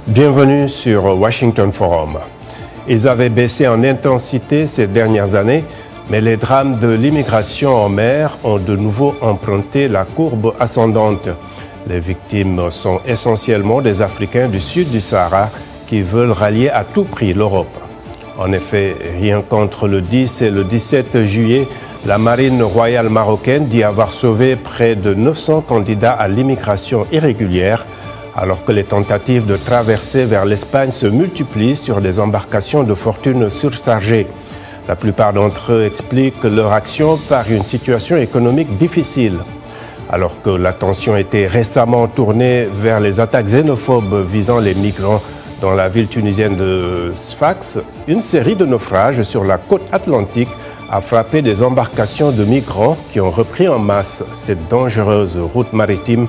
Bienvenue sur Washington Forum. Ils avaient baissé en intensité ces dernières années, mais les drames de l'immigration en mer ont de nouveau emprunté la courbe ascendante. Les victimes sont essentiellement des Africains du sud du Sahara qui veulent rallier à tout prix l'Europe. En effet, rien qu'entre le 10 et le 17 juillet, la marine royale marocaine dit avoir sauvé près de 900 candidats à l'immigration irrégulière, alors que les tentatives de traverser vers l'Espagne se multiplient sur des embarcations de fortune surchargées. La plupart d'entre eux expliquent leur action par une situation économique difficile. Alors que l'attention était récemment tournée vers les attaques xénophobes visant les migrants dans la ville tunisienne de Sfax, une série de naufrages sur la côte atlantique a frappé des embarcations de migrants qui ont repris en masse cette dangereuse route maritime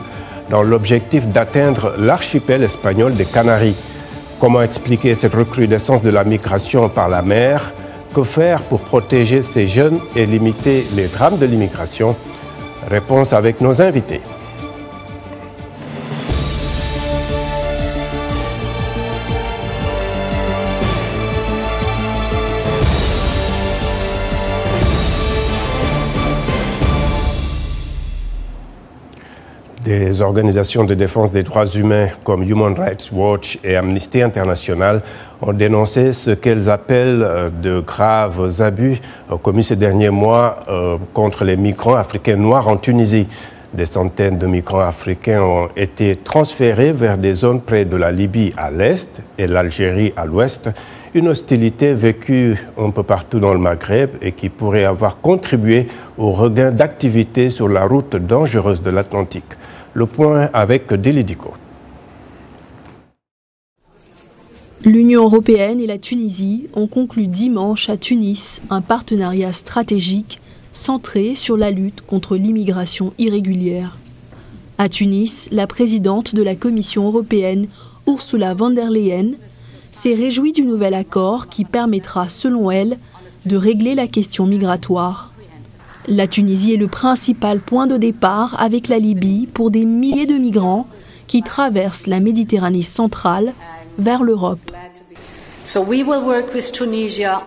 dans l'objectif d'atteindre l'archipel espagnol des Canaries. Comment expliquer cette recrudescence de la migration par la mer? Que faire pour protéger ces jeunes et limiter les drames de l'immigration? Réponse avec nos invités. Des organisations de défense des droits humains comme Human Rights Watch et Amnesty International ont dénoncé ce qu'elles appellent de graves abus commis ces derniers mois contre les migrants africains noirs en Tunisie. Des centaines de migrants africains ont été transférés vers des zones près de la Libye à l'est et l'Algérie à l'ouest, une hostilité vécue un peu partout dans le Maghreb et qui pourrait avoir contribué au regain d'activité sur la route dangereuse de l'Atlantique. Le point avec Dili Diko. L'Union européenne et la Tunisie ont conclu dimanche à Tunis un partenariat stratégique centré sur la lutte contre l'immigration irrégulière. À Tunis, la présidente de la Commission européenne, Ursula von der Leyen, s'est réjouie du nouvel accord qui permettra, selon elle, de régler la question migratoire. La Tunisie est le principal point de départ avec la Libye pour des milliers de migrants qui traversent la Méditerranée centrale vers l'Europe.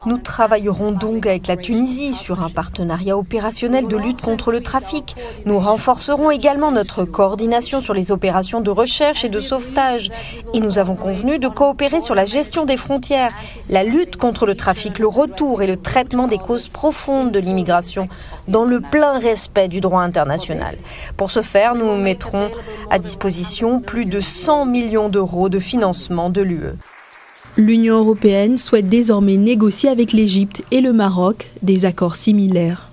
Nous travaillerons donc avec la Tunisie sur un partenariat opérationnel de lutte contre le trafic. Nous renforcerons également notre coordination sur les opérations de recherche et de sauvetage. Et nous avons convenu de coopérer sur la gestion des frontières, la lutte contre le trafic, le retour et le traitement des causes profondes de l'immigration, dans le plein respect du droit international. Pour ce faire, nous mettrons à disposition plus de 100 millions d'euros de financement de l'UE. L'Union européenne souhaite désormais négocier avec l'Égypte et le Maroc des accords similaires.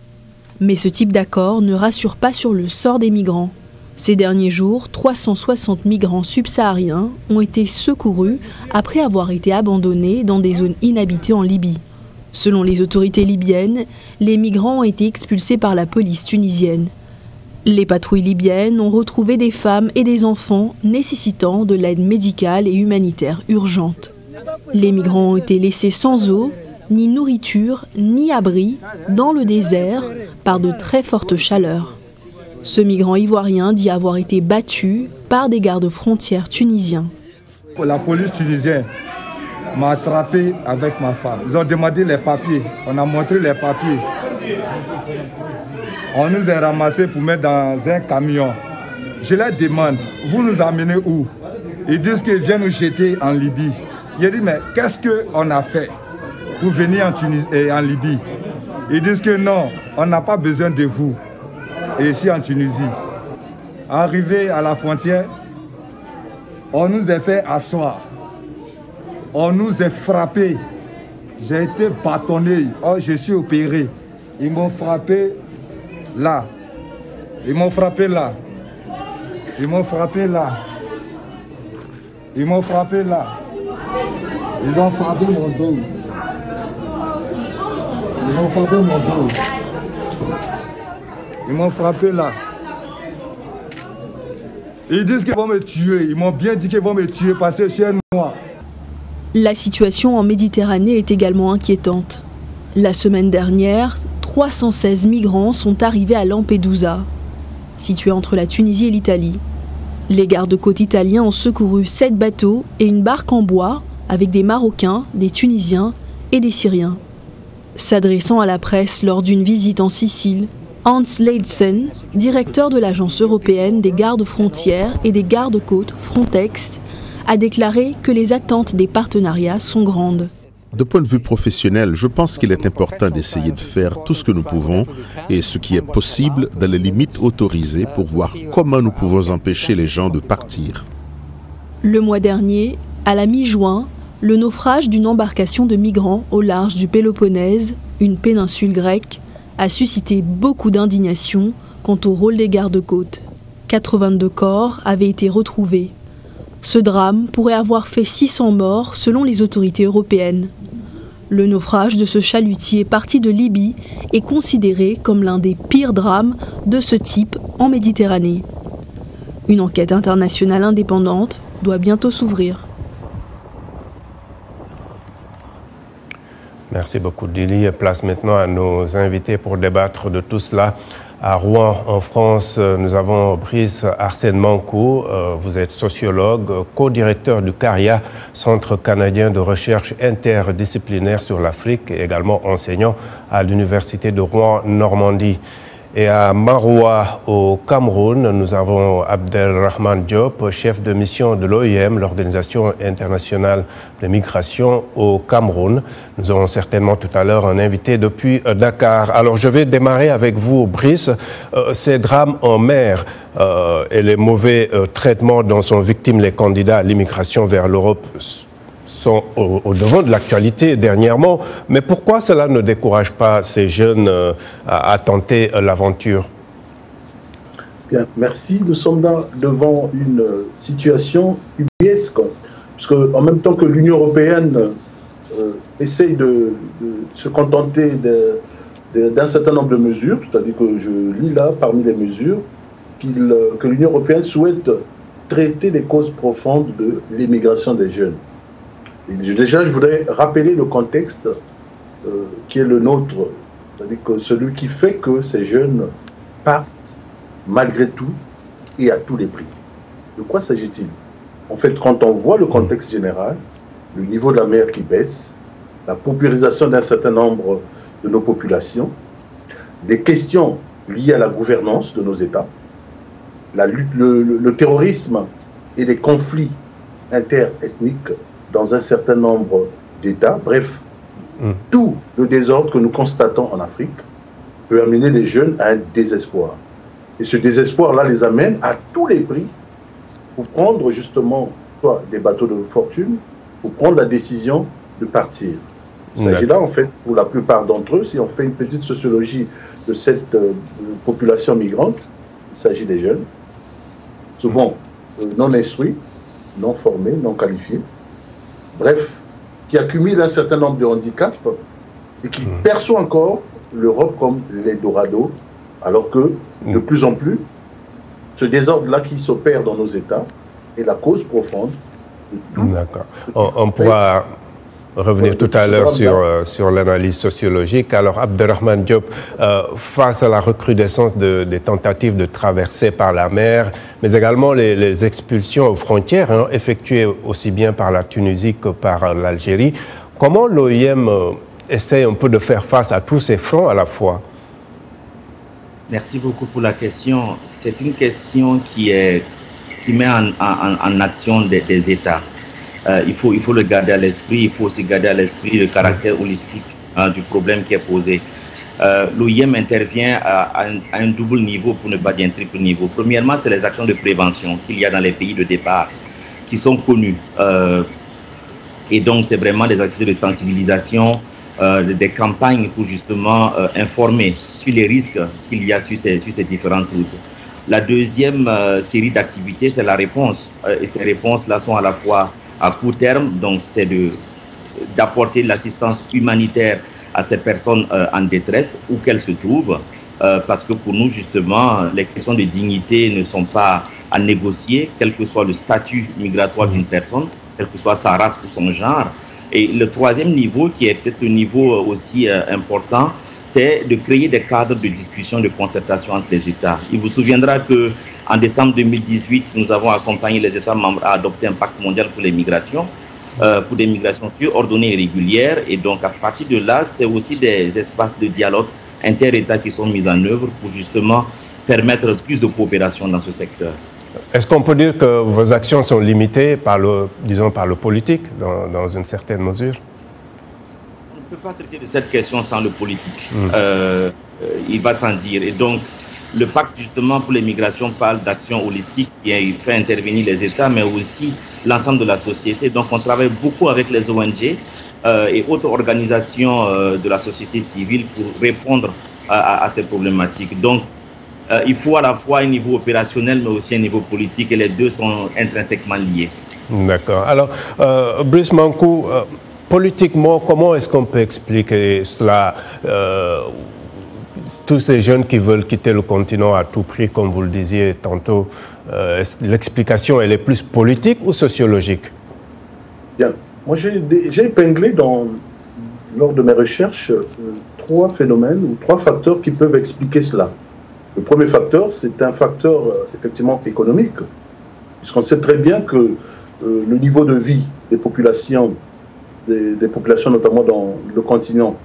Mais ce type d'accord ne rassure pas sur le sort des migrants. Ces derniers jours, 360 migrants subsahariens ont été secourus après avoir été abandonnés dans des zones inhabitées en Libye. Selon les autorités libyennes, les migrants ont été expulsés par la police tunisienne. Les patrouilles libyennes ont retrouvé des femmes et des enfants nécessitant de l'aide médicale et humanitaire urgente. Les migrants ont été laissés sans eau, ni nourriture, ni abri, dans le désert, par de très fortes chaleurs. Ce migrant ivoirien dit avoir été battu par des gardes-frontières tunisiens. La police tunisienne m'a attrapé avec ma femme. Ils ont demandé les papiers. On a montré les papiers. On nous a ramassés pour mettre dans un camion. Je leur demande, vous nous amenez où? Ils disent qu'ils viennent nous jeter en Libye. J'ai dit, mais qu'est-ce qu'on a fait pour venir en Tunisie et en Libye? Ils disent que non, on n'a pas besoin de vous. Et ici en Tunisie, arrivé à la frontière, on nous a fait asseoir. On nous a frappé. J'ai été bâtonné. Oh, je suis opéré. Ils m'ont frappé là. Ils m'ont frappé là. Ils m'ont frappé là. Ils m'ont frappé là. Ils ont frappé mon dos. Ils m'ont frappé mon dos. Ils m'ont frappé là. Ils disent qu'ils vont me tuer. Ils m'ont bien dit qu'ils vont me tuer parce que je suis un noir. La situation en Méditerranée est également inquiétante. La semaine dernière, 316 migrants sont arrivés à Lampedusa, située entre la Tunisie et l'Italie. Les gardes-côtes italiens ont secouru 7 bateaux et une barque en bois avec des Marocains, des Tunisiens et des Syriens. S'adressant à la presse lors d'une visite en Sicile, Hans Leidsen, directeur de l'Agence européenne des gardes-frontières et des gardes-côtes Frontex, a déclaré que les attentes des partenariats sont grandes. De point de vue professionnel, je pense qu'il est important d'essayer de faire tout ce que nous pouvons et ce qui est possible dans les limites autorisées pour voir comment nous pouvons empêcher les gens de partir. Le mois dernier, à la mi-juin, le naufrage d'une embarcation de migrants au large du Péloponnèse, une péninsule grecque, a suscité beaucoup d'indignation quant au rôle des gardes-côtes. 82 corps avaient été retrouvés. Ce drame pourrait avoir fait 600 morts selon les autorités européennes. Le naufrage de ce chalutier parti de Libye est considéré comme l'un des pires drames de ce type en Méditerranée. Une enquête internationale indépendante doit bientôt s'ouvrir. Merci beaucoup, Dili. Place maintenant à nos invités pour débattre de tout cela. À Rouen, en France, nous avons Brice Arsène-Mancourt. Vous êtes sociologue, co-directeur du CARIA, Centre canadien de recherche interdisciplinaire sur l'Afrique, et également enseignant à l'Université de Rouen-Normandie. Et à Maroua, au Cameroun, nous avons Abdelrahman Diop, chef de mission de l'OIM, l'Organisation internationale de migration au Cameroun. Nous aurons certainement tout à l'heure un invité depuis Dakar. Alors je vais démarrer avec vous, Brice. Ces drames en mer et les mauvais traitements dont sont victimes les candidats à l'immigration vers l'Europe sont au devant de l'actualité dernièrement. Mais pourquoi cela ne décourage pas ces jeunes à tenter l'aventure? Bien, merci. Nous sommes devant une situation ubuesque, parce qu'en même temps que l'Union européenne essaye de se contenter d'un certain nombre de mesures, c'est-à-dire que je lis là, parmi les mesures, que l'Union européenne souhaite traiter les causes profondes de l'immigration des jeunes. Déjà, je voudrais rappeler le contexte qui est le nôtre, c'est-à-dire que celui qui fait que ces jeunes partent malgré tout et à tous les prix. De quoi s'agit-il? En fait, quand on voit le contexte général, le niveau de la mer qui baisse, la paupérisation d'un certain nombre de nos populations, des questions liées à la gouvernance de nos États, la lutte, le terrorisme et les conflits interethniques dans un certain nombre d'États, bref, tout le désordre que nous constatons en Afrique peut amener les jeunes à un désespoir. Et ce désespoir-là les amène à tous les prix pour prendre justement soit des bateaux de fortune, pour prendre la décision de partir. Il s'agit là, en fait, pour la plupart d'entre eux, si on fait une petite sociologie de cette population migrante, il s'agit des jeunes, souvent non instruits, non formés, non qualifiés, bref, qui accumulent un certain nombre de handicaps et qui perçoivent encore l'Europe comme l'Eldorado, alors que de plus en plus, ce désordre-là qui s'opère dans nos États est la cause profonde de tout. D'accord. On pourra revenir tout à l'heure sur l'analyse sociologique. Alors, Abdelrahman Diop, face à la recrudescence des tentatives de traversée par la mer, mais également les expulsions aux frontières, effectuées aussi bien par la Tunisie que par l'Algérie, comment l'OIM essaie un peu de faire face à tous ces fronts à la fois? Merci beaucoup pour la question. C'est une question qui met en action des États. Il faut le garder à l'esprit. Il faut aussi garder à l'esprit le caractère holistique du problème qui est posé. L'OIM intervient à un double niveau, pour ne pas dire un triple niveau. Premièrement, c'est les actions de prévention qu'il y a dans les pays de départ qui sont connues. Et donc, c'est vraiment des activités de sensibilisation, des campagnes pour justement informer sur les risques qu'il y a sur ces différentes routes. La deuxième série d'activités, c'est la réponse. Et ces réponses-là sont à la fois à court terme, donc c'est d'apporter de l'assistance humanitaire à ces personnes en détresse, où qu'elles se trouvent, parce que pour nous, justement, les questions de dignité ne sont pas à négocier, quel que soit le statut migratoire d'une personne, quelle que soit sa race ou son genre. Et le troisième niveau, qui est peut-être le niveau aussi important, c'est de créer des cadres de discussion, de concertation entre les États. Il vous souviendra qu'en décembre 2018, nous avons accompagné les États membres à adopter un pacte mondial pour les migrations, pour des migrations sûres, ordonnées et régulières. Et donc, à partir de là, c'est aussi des espaces de dialogue inter-États qui sont mis en œuvre pour justement permettre plus de coopération dans ce secteur. Est-ce qu'on peut dire que vos actions sont limitées par le politique, dans une certaine mesure? On ne peut pas traiter de cette question sans le politique. Il va sans dire. Et donc, le pacte justement pour les migrations parle d'actions holistiques qui fait intervenir les États, mais aussi l'ensemble de la société. Donc, on travaille beaucoup avec les ONG et autres organisations de la société civile pour répondre à ces problématiques. Donc, il faut à la fois un niveau opérationnel, mais aussi un niveau politique, et les deux sont intrinsèquement liés. D'accord. Alors, Brice Mankou, politiquement, comment est-ce qu'on peut expliquer cela? Tous ces jeunes qui veulent quitter le continent à tout prix, comme vous le disiez tantôt, l'explication, elle est plus politique ou sociologique? Bien. Moi, j'ai épinglé lors de mes recherches 3 phénomènes ou 3 facteurs qui peuvent expliquer cela. Le premier facteur, c'est un facteur effectivement économique, puisqu'on sait très bien que le niveau de vie des populations notamment dans le continent,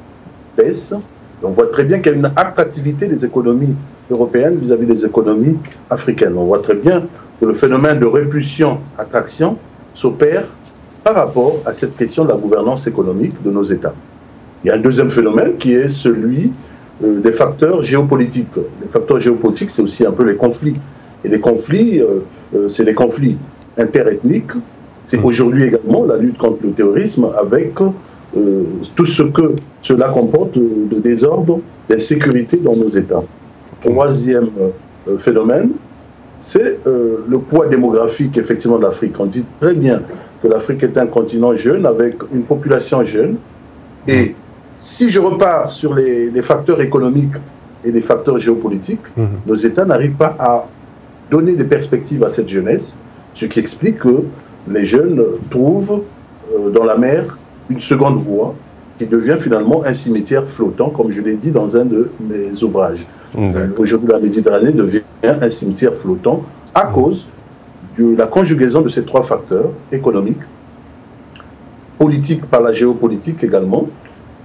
baisse. On voit très bien qu'il y a une attractivité des économies européennes vis-à-vis des économies africaines. On voit très bien que le phénomène de répulsion-attraction s'opère par rapport à cette question de la gouvernance économique de nos États. Il y a un deuxième phénomène qui est celui des facteurs géopolitiques. Les facteurs géopolitiques, c'est aussi un peu les conflits. Et les conflits, c'est les conflits interethniques. C'est aujourd'hui également la lutte contre le terrorisme avec tout ce que cela comporte de désordre, d'insécurité dans nos États. Troisième phénomène, c'est le poids démographique effectivement de l'Afrique. On dit très bien que l'Afrique est un continent jeune avec une population jeune. Et si je repars sur les facteurs économiques et les facteurs géopolitiques, nos États n'arrivent pas à donner des perspectives à cette jeunesse, ce qui explique que les jeunes trouvent dans la mer une seconde voie qui devient finalement un cimetière flottant, comme je l'ai dit dans un de mes ouvrages. Aujourd'hui, la Méditerranée devient un cimetière flottant à cause de la conjugaison de ces 3 facteurs économiques, politiques par la géopolitique également,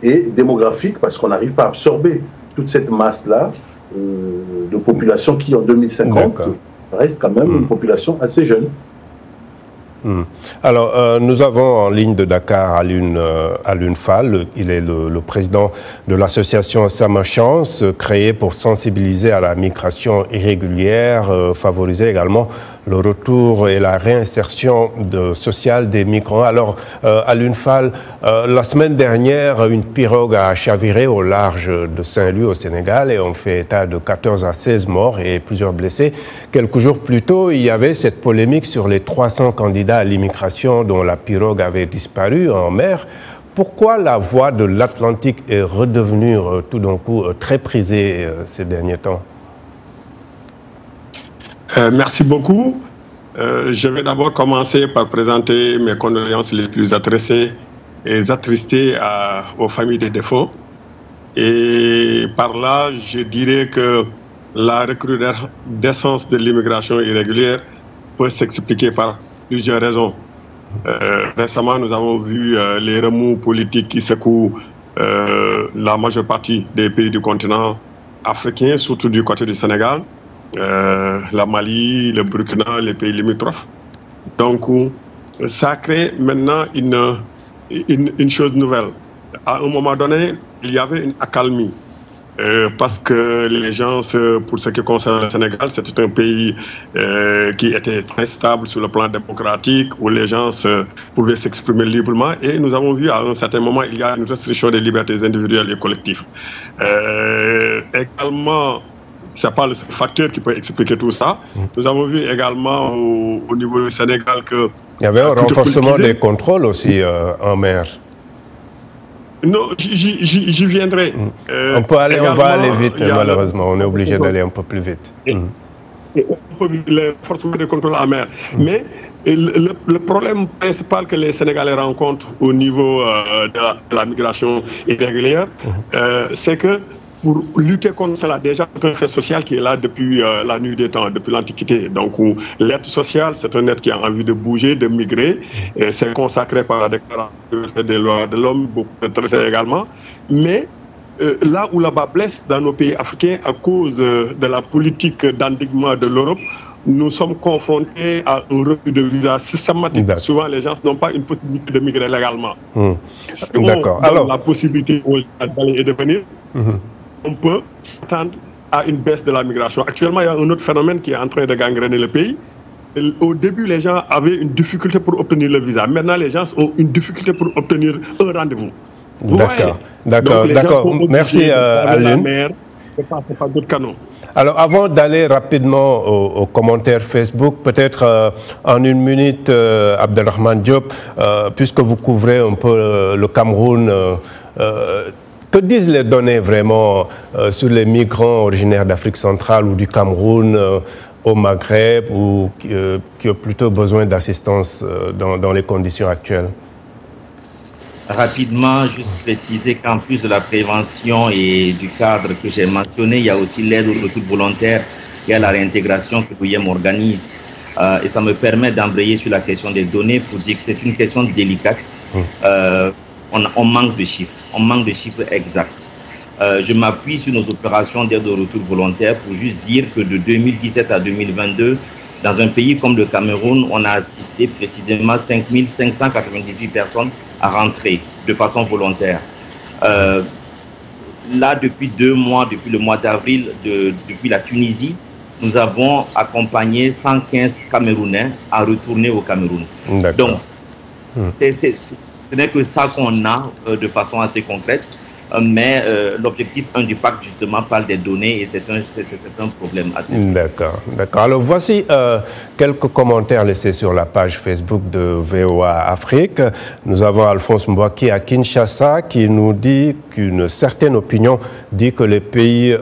et démographique parce qu'on n'arrive pas à absorber toute cette masse-là de population qui, en 2050, reste quand même une population assez jeune. Alors, nous avons en ligne de Dakar Alioune Fall. Il est le président de l'association Sama Chance, créée pour sensibiliser à la migration irrégulière, favoriser également le retour et la réinsertion sociale des migrants. Alors, Alioune Fall, la semaine dernière, une pirogue a chaviré au large de Saint-Louis au Sénégal et on fait état de 14 à 16 morts et plusieurs blessés. Quelques jours plus tôt, il y avait cette polémique sur les 300 candidats à l'immigration dont la pirogue avait disparu en mer. Pourquoi la voie de l'Atlantique est redevenue tout d'un coup très prisée ces derniers temps? Merci beaucoup. Je vais d'abord commencer par présenter mes condoléances les plus adressées et attristées aux familles des défunts. Et par là, je dirais que la recrudescence de l'immigration irrégulière peut s'expliquer par plusieurs raisons. Récemment, nous avons vu les remous politiques qui secouent la majeure partie des pays du continent africain, surtout du côté du Sénégal, la Mali, le Burkina, les pays limitrophes. Donc, ça crée maintenant une chose nouvelle. À un moment donné, il y avait une accalmie. Parce que les gens, pour ce qui concerne le Sénégal, c'était un pays qui était très stable sur le plan démocratique, où les gens pouvaient s'exprimer librement. Et nous avons vu à un certain moment, il y a une restriction des libertés individuelles et collectives. Également, ce n'est pas le facteur qui peut expliquer tout ça. Nous avons vu également au niveau du Sénégal que... Il y avait un renforcement des contrôles aussi en mer. Non, j'y viendrai. On va aller vite, malheureusement. On est obligé d'aller un peu plus vite. Le renforcement des contrôles en mer. Mais le problème principal que les Sénégalais rencontrent au niveau de la migration irrégulière, c'est que pour lutter contre cela. Déjà, c'est un fait social qui est là depuis la nuit des temps, depuis l'Antiquité. Donc, l'être social, c'est un être qui a envie de bouger, de migrer. C'est consacré par la Déclaration des droits de l'homme, beaucoup de traités également. Mais là où la bas blesse dans nos pays africains, à cause de la politique d'endiguement de l'Europe, nous sommes confrontés à un refus de visa systématique. Souvent, les gens n'ont pas une possibilité de migrer légalement. D'accord. Alors, la possibilité d'aller et de venir, on peut s'attendre à une baisse de la migration. Actuellement, il y a un autre phénomène qui est en train de gangréner le pays. Au début, les gens avaient une difficulté pour obtenir le visa. Maintenant, les gens ont une difficulté pour obtenir un rendez-vous. D'accord. Merci, Alioune. Pas d'autres canaux. Alors, avant d'aller rapidement aux commentaires Facebook, peut-être en une minute, Abdelrahman Diop, puisque vous couvrez un peu le Cameroun, que disent les données vraiment sur les migrants originaires d'Afrique centrale ou du Cameroun au Maghreb ou qui ont plutôt besoin d'assistance dans les conditions actuelles? Rapidement, juste préciser qu'en plus de la prévention et du cadre que j'ai mentionné, il y a aussi l'aide au retour volontaire et à la réintégration que l'OIM organise. Et ça me permet d'embrayer sur la question des données pour dire que c'est une question délicate. On manque de chiffres exacts. Je m'appuie sur nos opérations d'aide au retour volontaire pour juste dire que de 2017 à 2022, dans un pays comme le Cameroun, on a assisté précisément 5 598 personnes à rentrer de façon volontaire. Là, depuis 2 mois, depuis le mois d'avril, depuis la Tunisie, nous avons accompagné 115 Camerounais à retourner au Cameroun. Donc, ce n'est que ça qu'on a de façon assez concrète. Mais l'objectif 1 du pacte, justement, parle des données et c'est un problème. D'accord. Alors, voici quelques commentaires laissés sur la page Facebook de VOA Afrique. Nous avons Alphonse Mbouaki à Kinshasa qui nous dit qu'une certaine opinion dit que les pays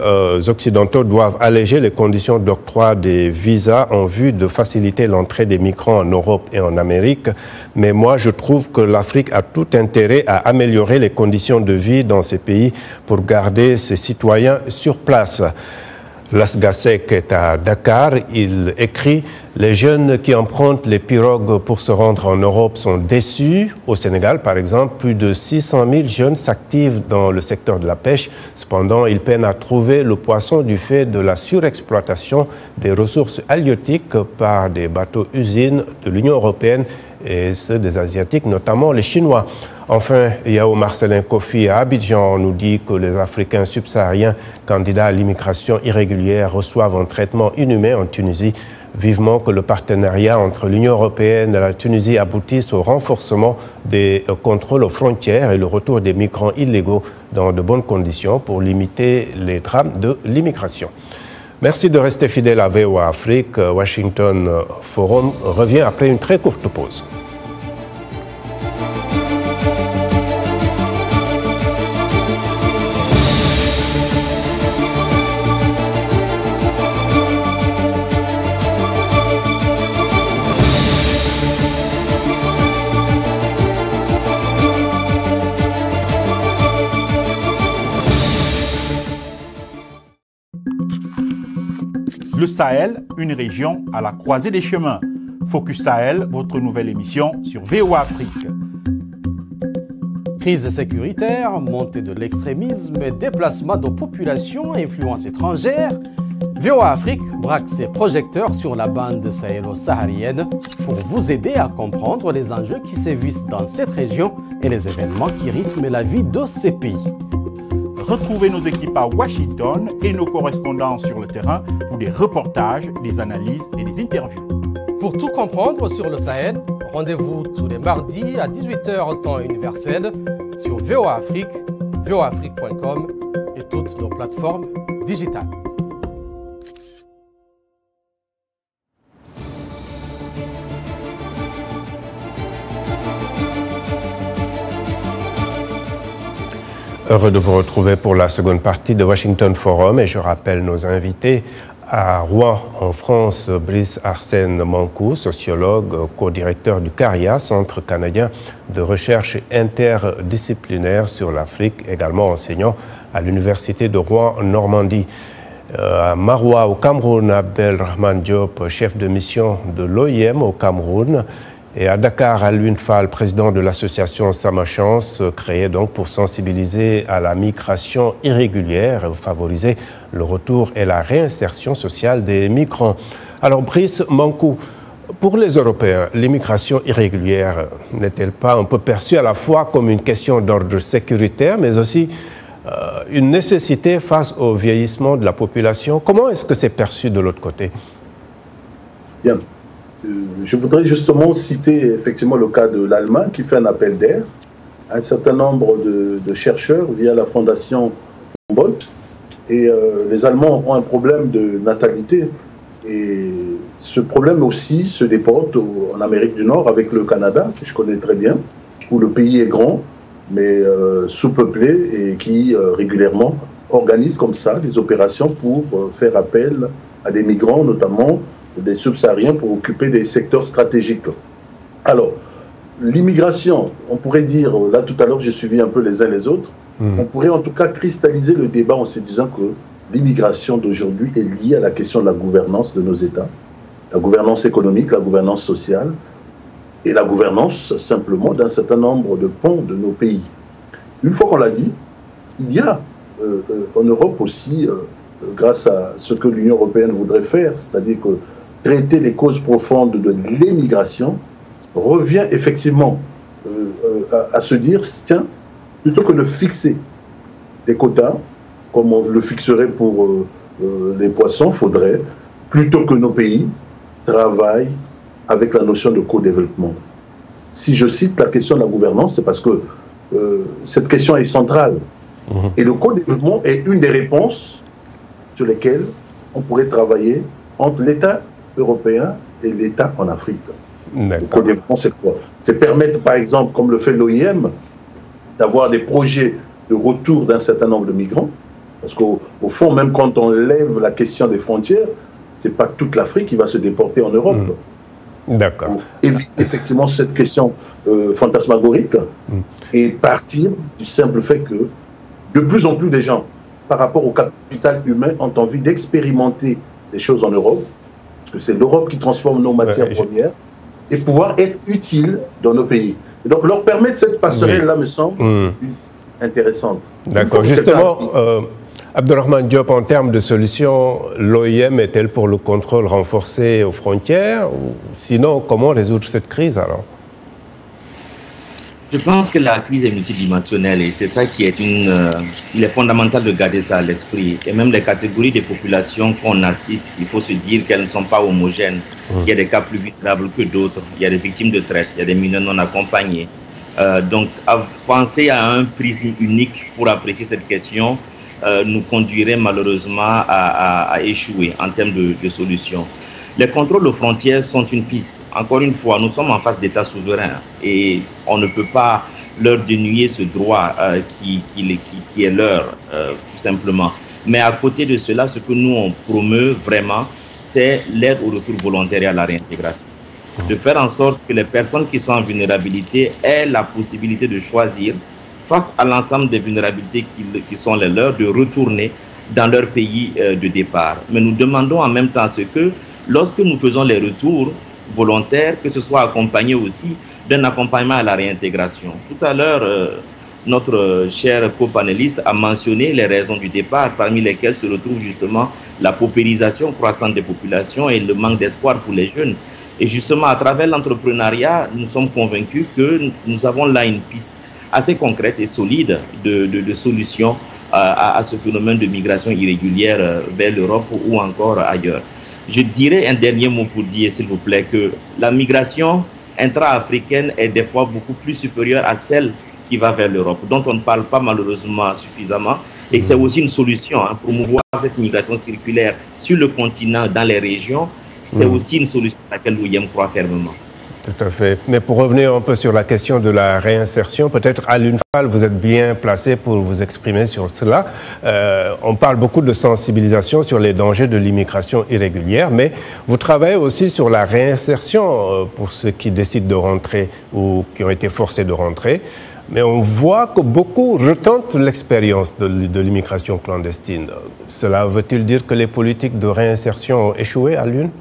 occidentaux doivent alléger les conditions d'octroi des visas en vue de faciliter l'entrée des migrants en Europe et en Amérique. Mais moi, je trouve que l'Afrique a tout intérêt à améliorer les conditions de vie dans ces pays pour garder ses citoyens sur place. Lasgasek est à Dakar. Il écrit « Les jeunes qui empruntent les pirogues pour se rendre en Europe sont déçus. Au Sénégal, par exemple, plus de 600 000 jeunes s'activent dans le secteur de la pêche. Cependant, ils peinent à trouver le poisson du fait de la surexploitation des ressources halieutiques par des bateaux-usines de l'Union européenne et ceux des Asiatiques, notamment les Chinois. » Enfin, Yao Marcelin Kofi à Abidjan nous dit que les Africains subsahariens candidats à l'immigration irrégulière reçoivent un traitement inhumain en Tunisie. Vivement que le partenariat entre l'Union européenne et la Tunisie aboutisse au renforcement des contrôles aux frontières et le retour des migrants illégaux dans de bonnes conditions pour limiter les drames de l'immigration. Merci de rester fidèle à VOA Afrique. Washington Forum revient après une très courte pause. Le Sahel, une région à la croisée des chemins. Focus Sahel, votre nouvelle émission sur VOA Afrique. Crise sécuritaire, montée de l'extrémisme, déplacement de populations, influence étrangère. VOA Afrique braque ses projecteurs sur la bande sahélo-saharienne pour vous aider à comprendre les enjeux qui sévissent dans cette région et les événements qui rythment la vie de ces pays. Retrouvez nos équipes à Washington et nos correspondants sur le terrain pour des reportages, des analyses et des interviews. Pour tout comprendre sur le Sahel, rendez-vous tous les mardis à 18h temps universel sur VOA Afrique, voaafrique.com et toutes nos plateformes digitales. Heureux de vous retrouver pour la seconde partie de Washington Forum et je rappelle nos invités. À Rouen, en France, Brice Arsène Mankou, sociologue, co-directeur du CARIA, Centre canadien de recherche interdisciplinaire sur l'Afrique, également enseignant à l'Université de Rouen-Normandie. À Maroua, au Cameroun, Abdelrahman Diop, chef de mission de l'OIM au Cameroun. Et à Dakar, Alioune Fall, président de l'association Sama Chance, créée donc pour sensibiliser à la migration irrégulière et favoriser le retour et la réinsertion sociale des migrants. Alors Brice Mankou, pour les Européens, l'immigration irrégulière n'est-elle pas un peu perçue à la fois comme une question d'ordre sécuritaire, mais aussi une nécessité face au vieillissement de la population? Comment est-ce que c'est perçu de l'autre côté? Bien. Je voudrais justement citer effectivement le cas de l'Allemagne qui fait un appel d'air à un certain nombre de chercheurs via la fondation Humboldt. Et les Allemands ont un problème de natalité. Et ce problème aussi se déporte en Amérique du Nord avec le Canada, que je connais très bien, où le pays est grand, mais sous-peuplé et qui régulièrement organise comme ça des opérations pour faire appel à des migrants, notamment des subsahariens, pour occuper des secteurs stratégiques. Alors, l'immigration, on pourrait dire, là tout à l'heure j'ai suivi un peu les uns les autres, on pourrait en tout cas cristalliser le débat en se disant que l'immigration d'aujourd'hui est liée à la question de la gouvernance de nos États, la gouvernance économique, la gouvernance sociale et la gouvernance simplement d'un certain nombre de ponts de nos pays. Une fois qu'on l'a dit, il y a en Europe aussi, grâce à ce que l'Union européenne voudrait faire, c'est-à-dire que traiter les causes profondes de l'émigration, revient effectivement à se dire, tiens, plutôt que de fixer des quotas, comme on le fixerait pour les poissons, il faudrait, plutôt que nos pays, travaillent avec la notion de co-développement. Si je cite la question de la gouvernance, c'est parce que cette question est centrale. Et le co-développement est une des réponses sur lesquelles on pourrait travailler entre l'État européen et l'État en Afrique. Le co-développement, c'est quoi? C'est permettre, par exemple, comme le fait l'OIM, d'avoir des projets de retour d'un certain nombre de migrants. Parce qu'au fond, même quand on lève la question des frontières, ce n'est pas toute l'Afrique qui va se déporter en Europe. D'accord. Pour éviter effectivement cette question fantasmagorique et partir du simple fait que de plus en plus de gens, par rapport au capital humain, ont envie d'expérimenter des choses en Europe, parce que c'est l'Europe qui transforme nos matières premières, et pouvoir être utile dans nos pays. Et donc leur permettre cette passerelle-là me semble intéressante. D'accord. Justement, Abdelrahman Diop, en termes de solutions, l'OIM est-elle pour le contrôle renforcé aux frontières? Ou sinon, comment résoudre cette crise alors? Je pense que la crise est multidimensionnelle et c'est ça qui est il est fondamental de garder ça à l'esprit. Et même les catégories de populations qu'on assiste, il faut se dire qu'elles ne sont pas homogènes. Il y a des cas plus vulnérables que d'autres. Il y a des victimes de traite, il y a des mineurs non accompagnés. Donc, penser à un prisme unique pour apprécier cette question nous conduirait malheureusement à échouer en termes de solutions. Les contrôles aux frontières sont une piste. Encore une fois, nous sommes en face d'États souverains et on ne peut pas leur dénuer ce droit qui est leur, tout simplement. Mais à côté de cela, ce que nous on promeut vraiment, c'est l'aide au retour volontaire et à la réintégration. De faire en sorte que les personnes qui sont en vulnérabilité aient la possibilité de choisir, face à l'ensemble des vulnérabilités qui sont les leurs, de retourner dans leur pays de départ. Mais nous demandons en même temps ce que, lorsque nous faisons les retours volontaires, que ce soit accompagné aussi d'un accompagnement à la réintégration. Tout à l'heure, notre cher copanéliste a mentionné les raisons du départ, parmi lesquelles se retrouve justement la paupérisation croissante des populations et le manque d'espoir pour les jeunes. Et justement, à travers l'entrepreneuriat, nous sommes convaincus que nous avons là une piste assez concrète et solide de solutions à ce phénomène de migration irrégulière vers l'Europe ou encore ailleurs. Je dirais un dernier mot pour dire, s'il vous plaît, que la migration intra-africaine est des fois beaucoup plus supérieure à celle qui va vers l'Europe, dont on ne parle pas malheureusement suffisamment, et que c'est aussi une solution pour promouvoir cette migration circulaire sur le continent, dans les régions. C'est aussi une solution à laquelle l'OIM croit fermement. Tout à fait. Mais pour revenir un peu sur la question de la réinsertion, peut-être à l'UNFAL, vous êtes bien placé pour vous exprimer sur cela. On parle beaucoup de sensibilisation sur les dangers de l'immigration irrégulière, mais vous travaillez aussi sur la réinsertion pour ceux qui décident de rentrer ou qui ont été forcés de rentrer. Mais on voit que beaucoup retentent l'expérience de l'immigration clandestine. Cela veut-il dire que les politiques de réinsertion ont échoué à l'UNE?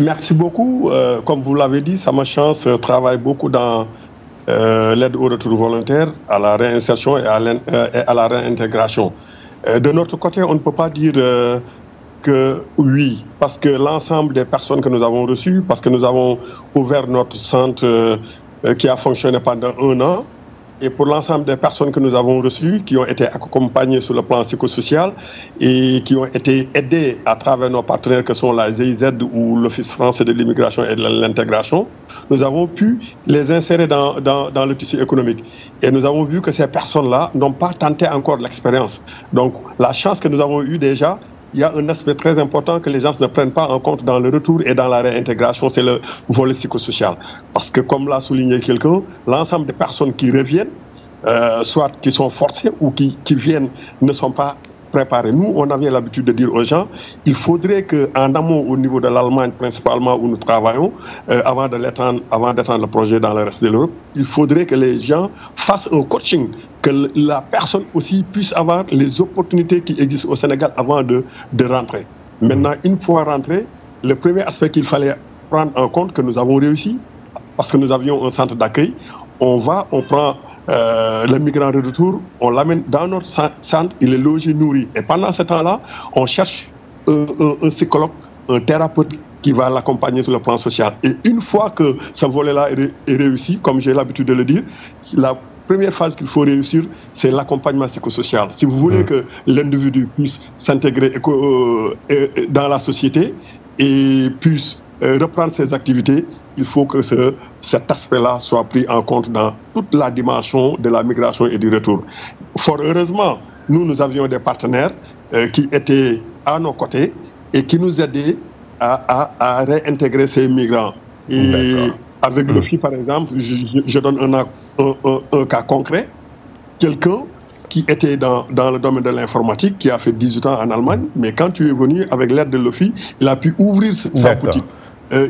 Merci beaucoup. Comme vous l'avez dit, Sama Chance travaille beaucoup dans l'aide au retour volontaire, à la réinsertion et à la réintégration. De notre côté, on ne peut pas dire que oui, parce que l'ensemble des personnes que nous avons reçues, parce que nous avons ouvert notre centre qui a fonctionné pendant 1 an, et pour l'ensemble des personnes que nous avons reçues, qui ont été accompagnées sur le plan psychosocial et qui ont été aidées à travers nos partenaires que sont la GIZ ou l'Office français de l'immigration et de l'intégration, nous avons pu les insérer dans le tissu économique. Et nous avons vu que ces personnes-là n'ont pas tenté encore l'expérience. Donc la chance que nous avons eue déjà, il y a un aspect très important que les gens ne prennent pas en compte dans le retour et dans la réintégration, c'est le volet psychosocial. Parce que comme l'a souligné quelqu'un, l'ensemble des personnes qui reviennent, soit qui sont forcées ou qui viennent, ne sont pas préparées. Nous, on avait l'habitude de dire aux gens, il faudrait qu'en amont, au niveau de l'Allemagne principalement où nous travaillons, avant d'étendre le projet dans le reste de l'Europe, il faudrait que les gens fassent un coaching, que la personne aussi puisse avoir les opportunités qui existent au Sénégal avant de rentrer. Maintenant, une fois rentré, le premier aspect qu'il fallait prendre en compte, que nous avons réussi, parce que nous avions un centre d'accueil, on prend le migrant de retour, on l'amène dans notre centre, il est logé, nourri. Et pendant ce temps-là, on cherche un psychologue, un thérapeute qui va l'accompagner sur le plan social. Et une fois que ce volet-là est réussi, comme j'ai l'habitude de le dire, la première phase qu'il faut réussir, c'est l'accompagnement psychosocial. Si vous voulez que l'individu puisse s'intégrer dans la société et puisse reprendre ses activités, il faut que cet aspect-là soit pris en compte dans toute la dimension de la migration et du retour. Fort heureusement, nous avions des partenaires qui étaient à nos côtés et qui nous aidaient à réintégrer ces migrants. Et avec le FI, par exemple, je donne un cas concret. Quelqu'un qui était dans le domaine de l'informatique, qui a fait 18 ans en Allemagne, mais quand tu es venu avec l'aide de l'OFI, il a pu ouvrir sa boutique.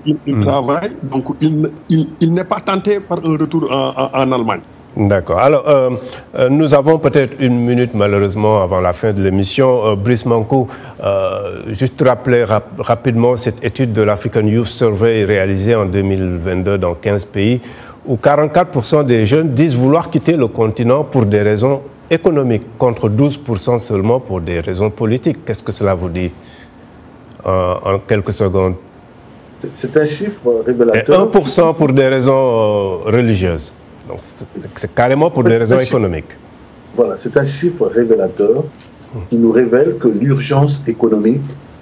Il travaille, donc il n'est pas tenté par un retour en Allemagne. D'accord. Alors, nous avons peut-être 1 minute, malheureusement, avant la fin de l'émission. Brice Mankou, juste rappeler rapidement cette étude de l'African Youth Survey réalisée en 2022 dans 15 pays, où 44% des jeunes disent vouloir quitter le continent pour des raisons économiques, contre 12% seulement pour des raisons politiques. Qu'est-ce que cela vous dit en quelques secondes? C'est un chiffre révélateur. Et 1% pour des raisons religieuses. Donc c'est carrément pour des raisons économiques. Voilà, c'est un chiffre révélateur qui nous révèle que l'urgence économique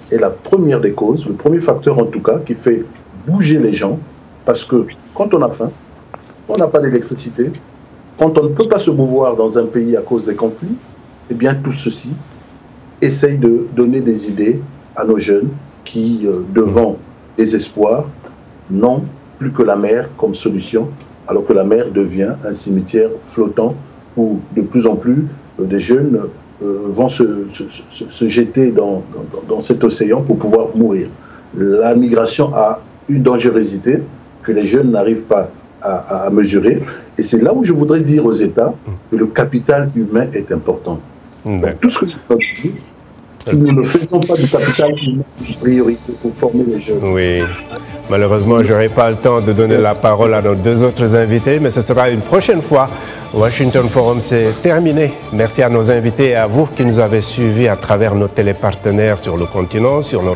est la première des causes, le premier facteur en tout cas, qui fait bouger les gens. Parce que quand on a faim, on n'a pas d'électricité, quand on ne peut pas se mouvoir dans un pays à cause des conflits, eh bien tout ceci essaye de donner des idées à nos jeunes qui, devant désespoir, n'ont plus que la mer comme solution, alors que la mer devient un cimetière flottant où de plus en plus des jeunes vont se jeter dans cet océan pour pouvoir mourir. La migration a une dangerosité que les jeunes n'arrivent pas à mesurer, et c'est là où je voudrais dire aux États que le capital humain est important. Donc, tout ce que je peux dire, si nous ne faisons pas du capital humain une priorité pour former les jeunes. Oui, malheureusement, je n'aurai pas le temps de donner la parole à nos 2 autres invités, mais ce sera une prochaine fois. Washington Forum, c'est terminé. Merci à nos invités et à vous qui nous avez suivis à travers nos télépartenaires sur le continent, sur notre